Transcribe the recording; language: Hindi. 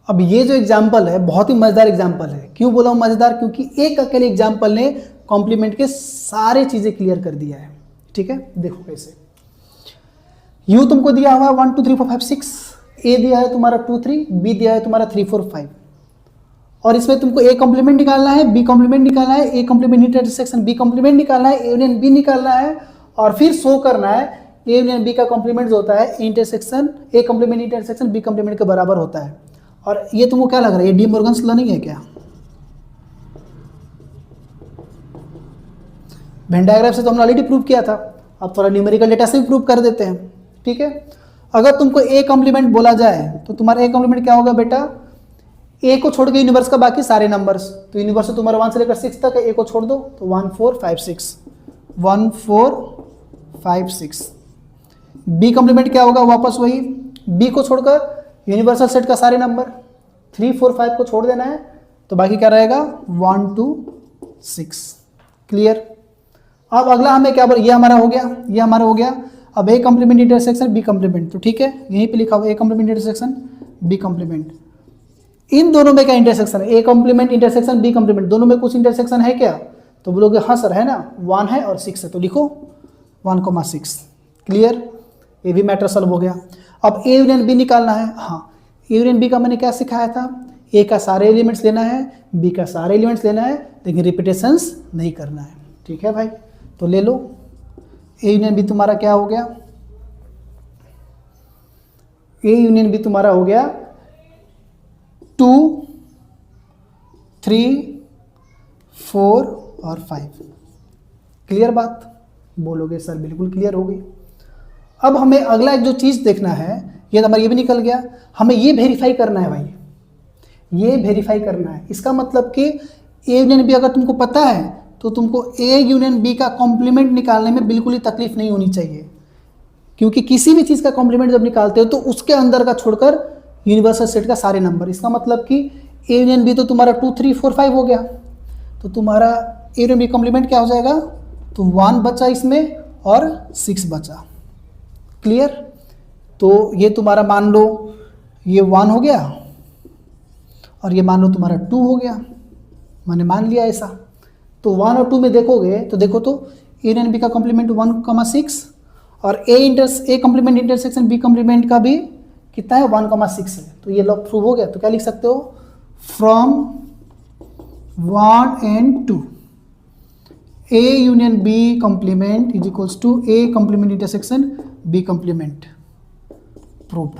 अब ये जो एग्जाम्पल है बहुत ही मजेदार एग्जाम्पल है। क्यों बोला हूँ मजेदार? क्योंकि एक अकेले एग्जाम्पल ने कॉम्प्लीमेंट के सारे चीजें क्लियर कर दिया है। ठीक है, देखो कैसे। यू तुमको दिया हुआ 1 2 3 4 5 6, ए दिया है तुम्हारा 2 3, बी दिया है तुम्हारा 3 4 5, और इसमें तुमको ए कॉम्प्लीमेंट निकालना है, बी कॉम्प्लीमेंट निकालना है, A complement intersection B complement निकालना है, ए यूनियन बी निकालना है, और फिर शो करना है ए यूनियन बी का कॉम्प्लीमेंट जो होता है intersection A complement intersection B complement के बराबर होता है। और ये तुमको क्या लग रहा है, ये डी मॉर्गन्स लॉ नहीं है क्या? वेन डायग्राम से तो हमने ऑलरेडी प्रूव किया था, अब थोड़ा न्यूमेरिकल डेटा से भी प्रूव कर देते हैं। ठीक है, अगर तुमको ए कॉम्प्लीमेंट बोला जाए तो तुम्हारा ए कॉम्प्लीमेंट क्या होगा बेटा? ए को छोड़ के यूनिवर्स का बाकी सारे नंबर्स, तो यूनिवर्स में तुम्हारा 1 से लेकर 6 तक है, ए को छोड़ दो तो 1 4 5 6 1 4 5 6। बी कॉम्प्लीमेंट क्या होगा? वापस वही, बी को छोड़कर यूनिवर्सल सेट का सारे नंबर 3 4 5 को छोड़ देना है, तो बाकी क्या रहेगा? 1 2 6। क्लियर? अब अगला हमें क्या बोल, ये हमारा हो गया, ये हमारा हो गया। अब A complement intersection B complement, तो ठीक है यहीं पे लिखा हुआ A complement intersection B complement. इन दोनों में क्या इंटरसेक्शन है? A complement intersection B complement, दोनों में कुछ इंटरसेक्शन है क्या? तो बोलोगे हाँ सर है ना, 1 है और 6 है, तो लिखो 1,6। क्लियर? ये भी मैटर सॉल्व हो गया। अब ए यूनियन बी निकालना है। हाँ, ए यूनियन बी का मैंने क्या सिखाया था? ए का सारे एलिमेंट्स लेना है, बी का सारे एलिमेंट्स लेना है, लेकिन रिपीटेशंस नहीं करना है। ठीक है भाई, तो ले लो ए यूनियन बी तुम्हारा क्या हो गया? ए यूनियन बी तुम्हारा हो गया 2 3 4 और 5। क्लियर बात? बोलोगे सर बिल्कुल क्लियर हो गई। अब हमें अगला एक जो चीज़ देखना है, ये हमारा ये भी निकल गया, हमें ये वेरीफाई करना है भाई, ये वेरीफाई करना है। इसका मतलब कि ए यूनियन बी अगर तुमको पता है तो तुमको ए यूनियन बी का कॉम्प्लीमेंट निकालने में बिल्कुल ही तकलीफ नहीं होनी चाहिए, क्योंकि किसी भी चीज़ का कॉम्प्लीमेंट जब निकालते हो तो उसके अंदर का छोड़कर यूनिवर्सल सेट का सारे नंबर। इसका मतलब कि ए यूनियन बी तो तुम्हारा 2 3 4 5 हो गया, तो तुम्हारा ए यूनियन बी कॉम्प्लीमेंट क्या हो जाएगा? तो 1 बचा इसमें और 6 बचा। क्लियर? तो ये तुम्हारा मान लो ये 1 हो गया और ये मान लो तुम्हारा 2 हो गया, मैंने मान लिया ऐसा। तो 1 और 2 में देखोगे तो देखो तो ए यूनियन बी का कॉम्प्लीमेंट 1,6 और A complement intersection B complement का भी कितना है? 1,6 है। तो ये लॉ प्रूव हो गया। तो क्या लिख सकते हो? From 1 and 2 A union B complement is equals to A complement intersection B complement. Proved.